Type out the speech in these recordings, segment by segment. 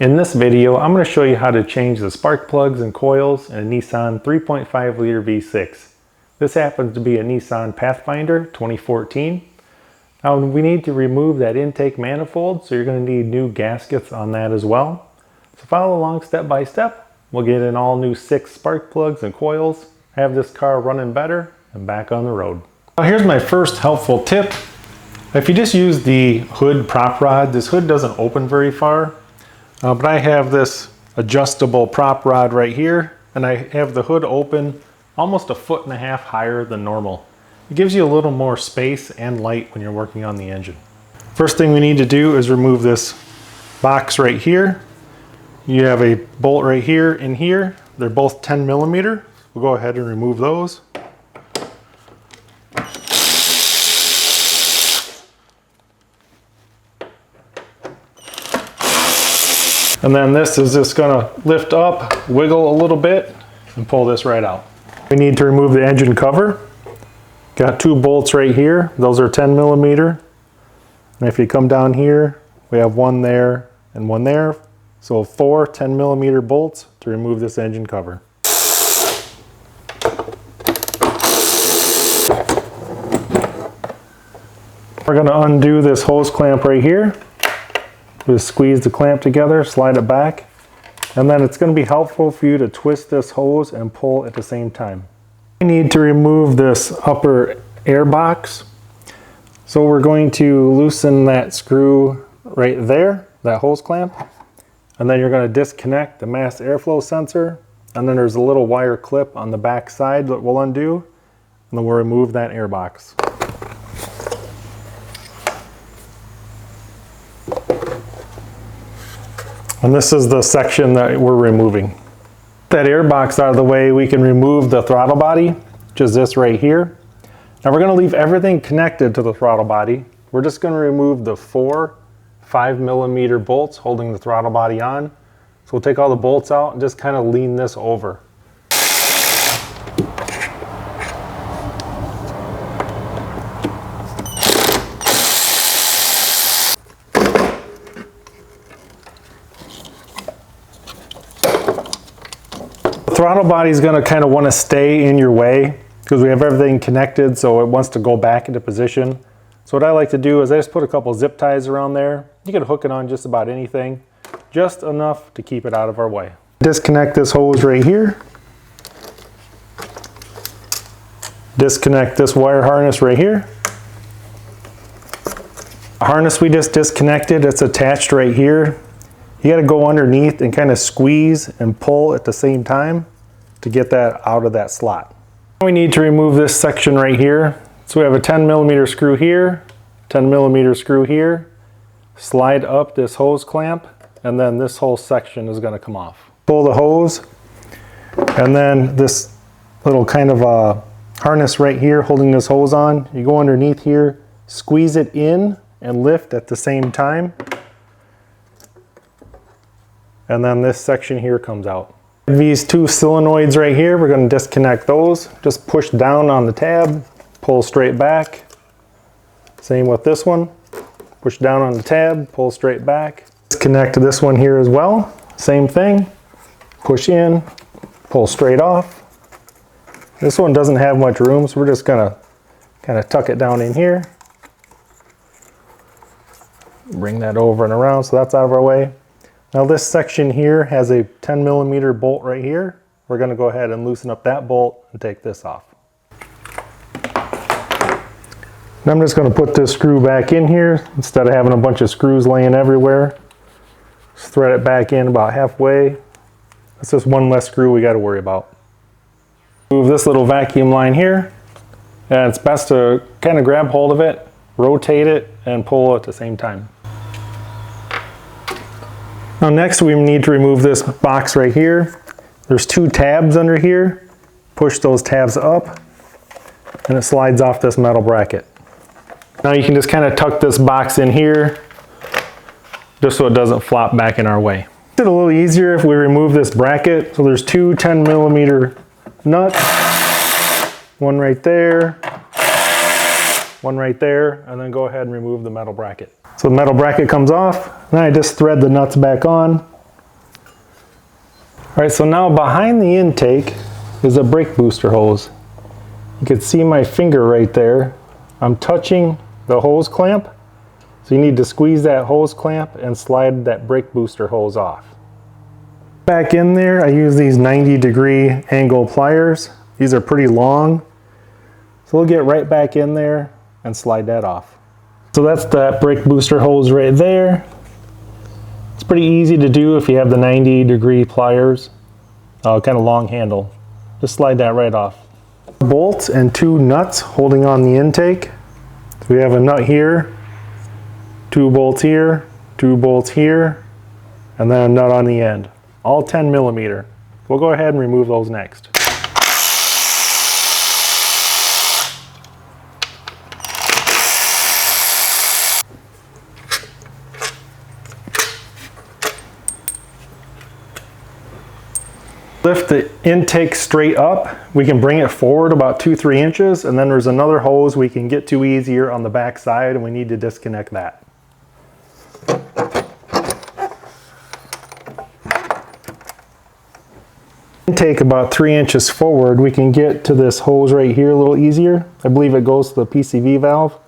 In this video, I'm going to show you how to change the spark plugs and coils in a Nissan 3.5 liter V6. This happens to be a Nissan Pathfinder 2014. Now we need to remove that intake manifold, so you're going to need new gaskets on that as well. So follow along step by step. We'll get in all new 6 spark plugs and coils, have this car running better, and back on the road. Now here's my first helpful tip. If you just use the hood prop rod, this hood doesn't open very far. But I have this adjustable prop rod right here, and I have the hood open almost 1.5 feet higher than normal. It gives you a little more space and light when you're working on the engine. First thing we need to do is remove this box right here. You have a bolt right here and here. They're both 10 millimeter. We'll go ahead and remove those. And then this is just going to lift up, wiggle a little bit, and pull this right out. We need to remove the engine cover. Got 2 bolts right here. Those are 10 millimeter. And if you come down here, we have one there and one there. So 4 10 millimeter bolts to remove this engine cover. We're going to undo this hose clamp right here. Just squeeze the clamp together, slide it back, and then it's going to be helpful for you to twist this hose and pull at the same time. We need to remove this upper air box. So we're going to loosen that screw right there, that hose clamp, and then you're going to disconnect the mass airflow sensor, and then there's a little wire clip on the back side that we'll undo, and then we'll remove that air box. And this is the section that we're removing. That air box out of the way, we can remove the throttle body, which is this right here. Now we're going to leave everything connected to the throttle body. We're just going to remove the 4 5 millimeter bolts holding the throttle body on. So we'll take all the bolts out and just kind of lean this over. The throttle body is going to kind of want to stay in your way because we have everything connected, so it wants to go back into position. So what I like to do is I just put a couple zip ties around there. You can hook it on just about anything, just enough to keep it out of our way. Disconnect this hose right here. Disconnect this wire harness right here. The harness we just disconnected, it's attached right here. You got to go underneath and kind of squeeze and pull at the same time to get that out of that slot. We need to remove this section right here. So we have a 10 millimeter screw here, 10 millimeter screw here, slide up this hose clamp, and then this whole section is going to come off. Pull the hose, and then this little kind of harness right here holding this hose on, you go underneath here, squeeze it in and lift at the same time. And then this section here comes out. These 2 solenoids right here, we're going to disconnect those. Just push down on the tab, pull straight back. Same with this one. Push down on the tab, pull straight back. Disconnect this one here as well. Same thing. Push in, pull straight off. This one doesn't have much room, so we're just going to kind of tuck it down in here. Bring that over and around so that's out of our way. Now this section here has a 10 millimeter bolt right here. We're going to go ahead and loosen up that bolt and take this off. And I'm just going to put this screw back in here instead of having a bunch of screws laying everywhere. Just thread it back in about halfway. That's just one less screw we got to worry about. Move this little vacuum line here, and it's best to kind of grab hold of it, rotate it, and pull at the same time. Now next we need to remove this box right here. There's 2 tabs under here. Push those tabs up and it slides off this metal bracket. Now you can just kind of tuck this box in here just so it doesn't flop back in our way. It's a little easier if we remove this bracket. So there's 2 10 millimeter nuts, one right there, one right there, and then go ahead and remove the metal bracket. So the metal bracket comes off, then I just thread the nuts back on, All right, so now behind the intake is a brake booster hose. You can see my finger right there. I'm touching the hose clamp. So you need to squeeze that hose clamp and slide that brake booster hose off. Back in there, I use these 90-degree angle pliers. These are pretty long. So we'll get right back in there and slide that off. So that's that brake booster hose right there. It's pretty easy to do if you have the 90-degree pliers, kind of long handle. Just slide that right off. Bolts and 2 nuts holding on the intake. So we have a nut here, 2 bolts here, 2 bolts here, and then a nut on the end. All 10 millimeter. We'll go ahead and remove those next. Lift the intake straight up. We can bring it forward about 2-3 inches, and then there's another hose we can get to easier on the back side, and we need to disconnect that. Intake about 3 inches forward, we can get to this hose right here a little easier. I believe it goes to the PCV valve.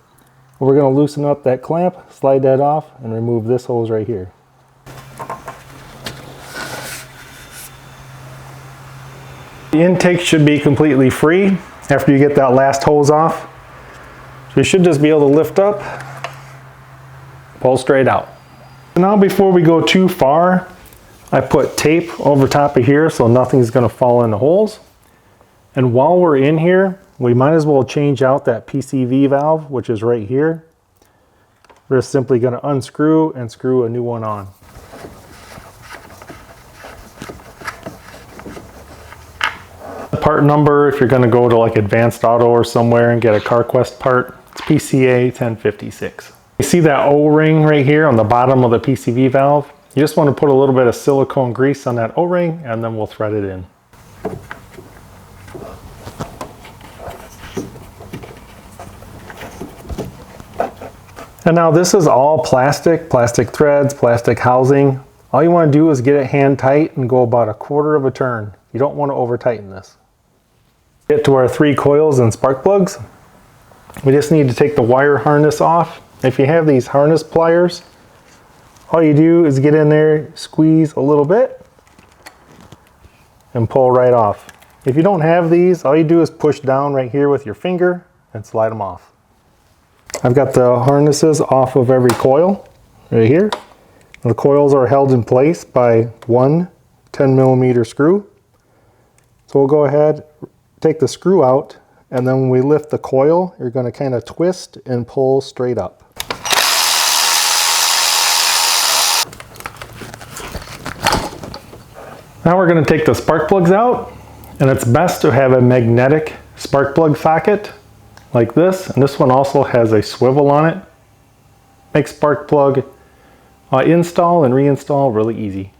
We're going to loosen up that clamp, slide that off, and remove this hose right here. The intake should be completely free after you get that last hose off. So you should just be able to lift up, pull straight out. Now before we go too far, I put tape over top of here so nothing's going to fall in the holes. And while we're in here, we might as well change out that PCV valve, which is right here. We're just simply going to unscrew and screw a new one on. Part number, if you're going to go to like Advanced Auto or somewhere and get a CarQuest part, it's PCA 1056. You see that O-ring right here on the bottom of the PCV valve? You just want to put a little bit of silicone grease on that O-ring and then we'll thread it in. And now this is all plastic threads, plastic housing. All you want to do is get it hand tight and go about 1/4 of a turn. You don't want to over tighten this. Get to our 3 coils and spark plugs. We just need to take the wire harness off. If you have these harness pliers, all you do is get in there, squeeze a little bit, and pull right off. If you don't have these, all you do is push down right here with your finger and slide them off. I've got the harnesses off of every coil right here. The coils are held in place by one 10 millimeter screw. So we'll go ahead, take the screw out, and then when we lift the coil, you're going to kind of twist and pull straight up. Now we're going to take the spark plugs out, and it's best to have a magnetic spark plug socket like this, and this one also has a swivel on it. Makes spark plug install and reinstall really easy.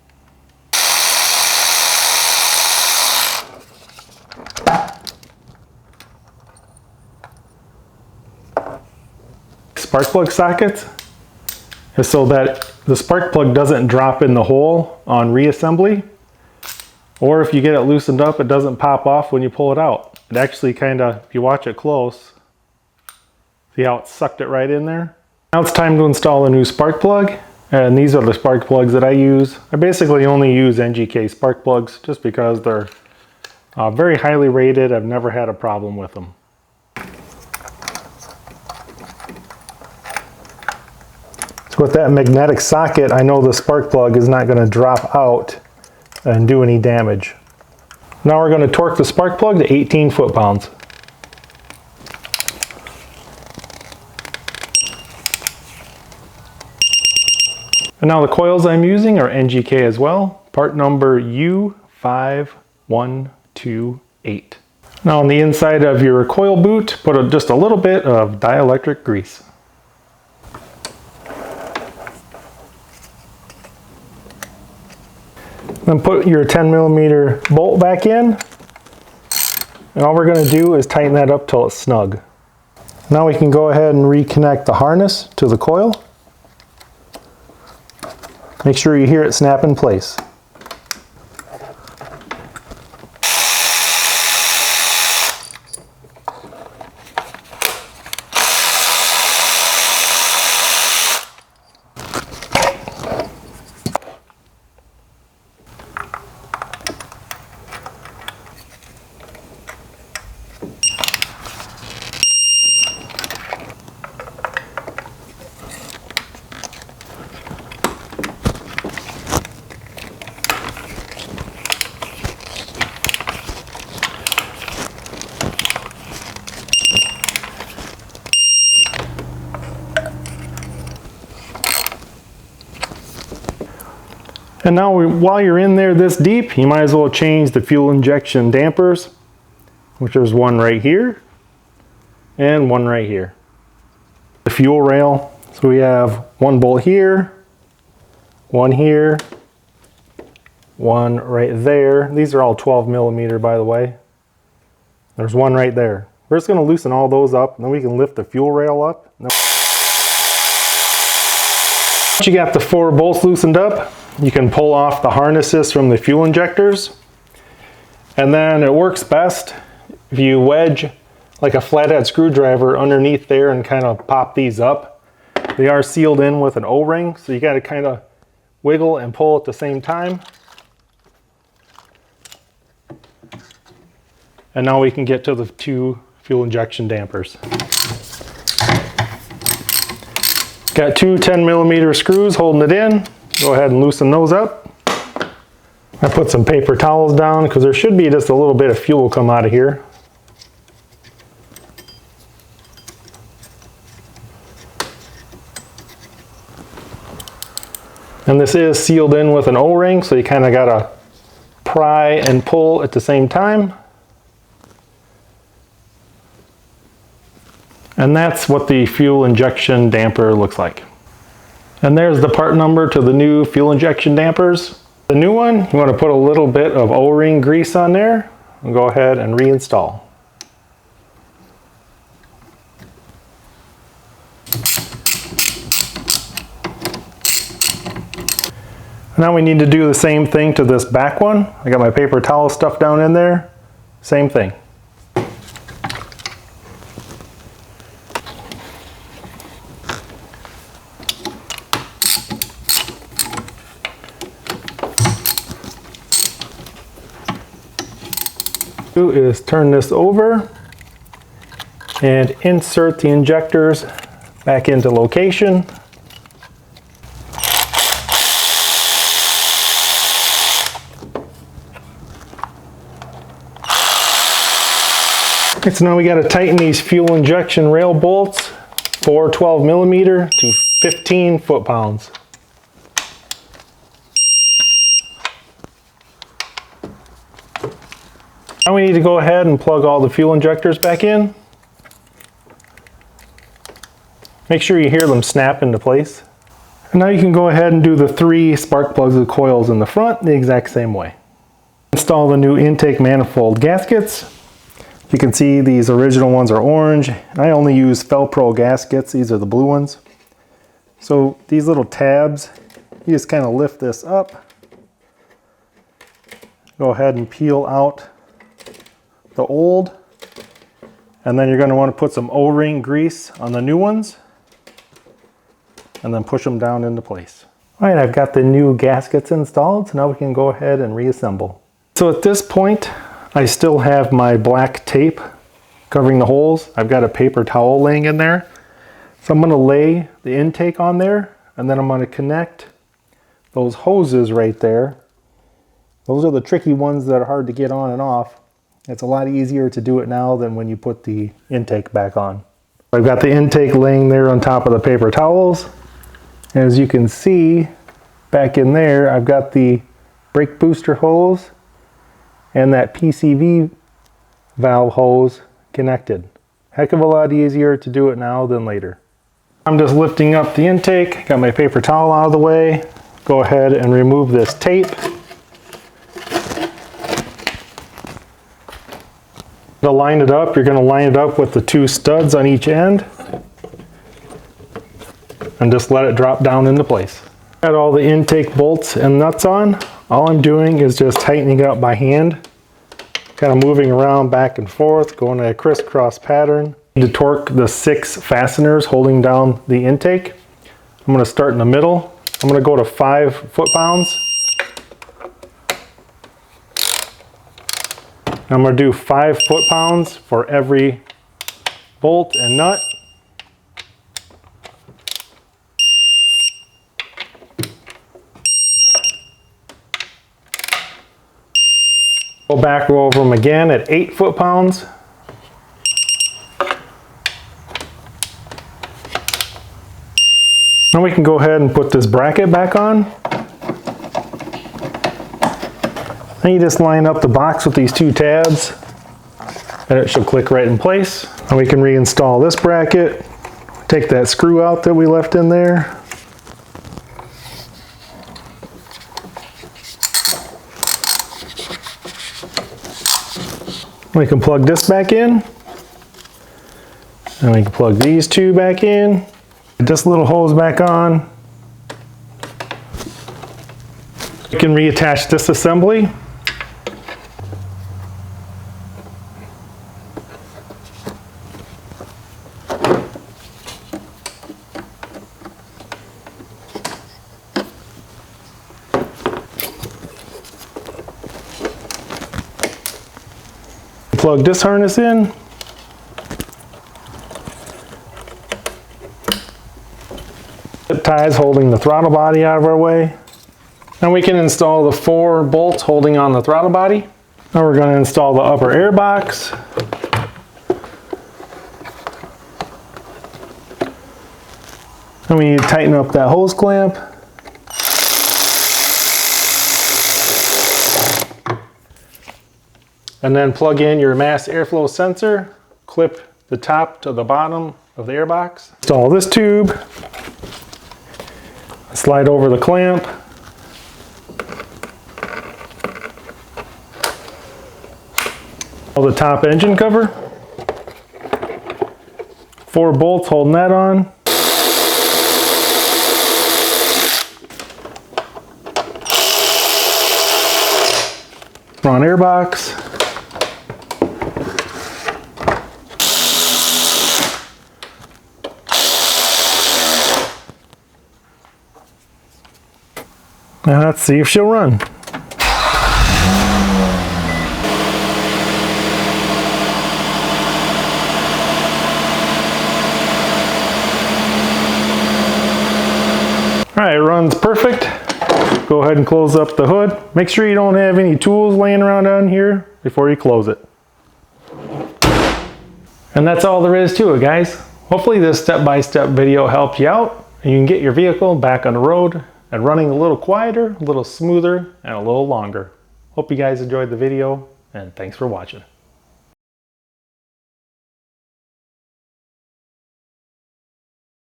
Spark plug sockets is so that the spark plug doesn't drop in the hole on reassembly, or if you get it loosened up, it doesn't pop off when you pull it out. It actually kind of, if you watch it close, see how it sucked it right in there? Now it's time to install a new spark plug, and these are the spark plugs that I use. I basically only use NGK spark plugs just because they're very highly rated. I've never had a problem with them. So with that magnetic socket, I know the spark plug is not going to drop out and do any damage. Now we're going to torque the spark plug to 18 foot-pounds. And now the coils I'm using are NGK as well, part number U5128. Now on the inside of your coil boot, put just a little bit of dielectric grease. Then put your 10 millimeter bolt back in, and all we're going to do is tighten that up till it's snug. Now we can go ahead and reconnect the harness to the coil. Make sure you hear it snap in place. And now while you're in there this deep, you might as well change the fuel injection dampers, which there's one right here and one right here. The fuel rail, so we have one bolt here, one here, one right there. These are all 12 millimeter, by the way. There's one right there. We're just going to loosen all those up, and then we can lift the fuel rail up. Once you got the 4 bolts loosened up, you can pull off the harnesses from the fuel injectors. And then it works best if you wedge like a flathead screwdriver underneath there and kind of pop these up. They are sealed in with an O-ring, so you got to kind of wiggle and pull at the same time. And now we can get to the 2 fuel injection dampers. Got 2 10 millimeter screws holding it in. Go ahead and loosen those up. I put some paper towels down because there should be just a little bit of fuel come out of here. And this is sealed in with an O-ring, so you kind of got to pry and pull at the same time. And that's what the fuel injection damper looks like. And there's the part number to the new fuel injection dampers. The new one, you want to put a little bit of O-ring grease on there and go ahead and reinstall. Now we need to do the same thing to this back one. I got my paper towel stuffed down in there. Same thing. Do is turn this over and insert the injectors back into location. Okay, so now we got to tighten these fuel injection rail bolts for 12 millimeter to 15 foot-pounds. Now we need to go ahead and plug all the fuel injectors back in. Make sure you hear them snap into place. And now you can go ahead and do the 3 spark plugs with coils in the front the exact same way. Install the new intake manifold gaskets. You can see these original ones are orange. I only use Felpro gaskets. These are the blue ones. So these little tabs, you just kind of lift this up. Go ahead and peel out the old, and then you're going to want to put some O-ring grease on the new ones and then push them down into place. All right, I've got the new gaskets installed, so now we can go ahead and reassemble. So at this point, I still have my black tape covering the holes. I've got a paper towel laying in there. So I'm going to lay the intake on there, and then I'm going to connect those hoses right there. Those are the tricky ones that are hard to get on and off. It's a lot easier to do it now than when you put the intake back on. I've got the intake laying there on top of the paper towels. As you can see, back in there, I've got the brake booster hose and that PCV valve hose connected. Heck of a lot easier to do it now than later. I'm just lifting up the intake, got my paper towel out of the way. Go ahead and remove this tape. To line it up, you're going to line it up with the 2 studs on each end and just let it drop down into place. Got all the intake bolts and nuts on. All I'm doing is just tightening it up by hand, kind of moving around back and forth, going in a crisscross pattern. To torque the 6 fasteners holding down the intake, I'm going to start in the middle. I'm going to go to 5 foot-pounds. I'm going to do 5 foot-pounds for every bolt and nut. Go back over them again at 8 foot-pounds. Now we can go ahead and put this bracket back on. Then you just line up the box with these 2 tabs and it should click right in place. And we can reinstall this bracket, take that screw out that we left in there. We can plug this back in, and we can plug these 2 back in. Get this little hose back on. You can reattach this assembly. Plug this harness in. Zip ties holding the throttle body out of our way. Now we can install the 4 bolts holding on the throttle body. Now we're going to install the upper air box. And we need to tighten up that hose clamp. And then plug in your mass airflow sensor, clip the top to the bottom of the airbox. Install this tube, slide over the clamp, the top engine cover, 4 bolts holding that on. Front airbox. Now let's see if she'll run. Alright, it runs perfect. Go ahead and close up the hood. Make sure you don't have any tools laying around on here before you close it. And that's all there is to it, guys. Hopefully this step-by-step video helped you out and you can get your vehicle back on the road and running a little quieter, a little smoother, and a little longer. Hope you guys enjoyed the video, and thanks for watching.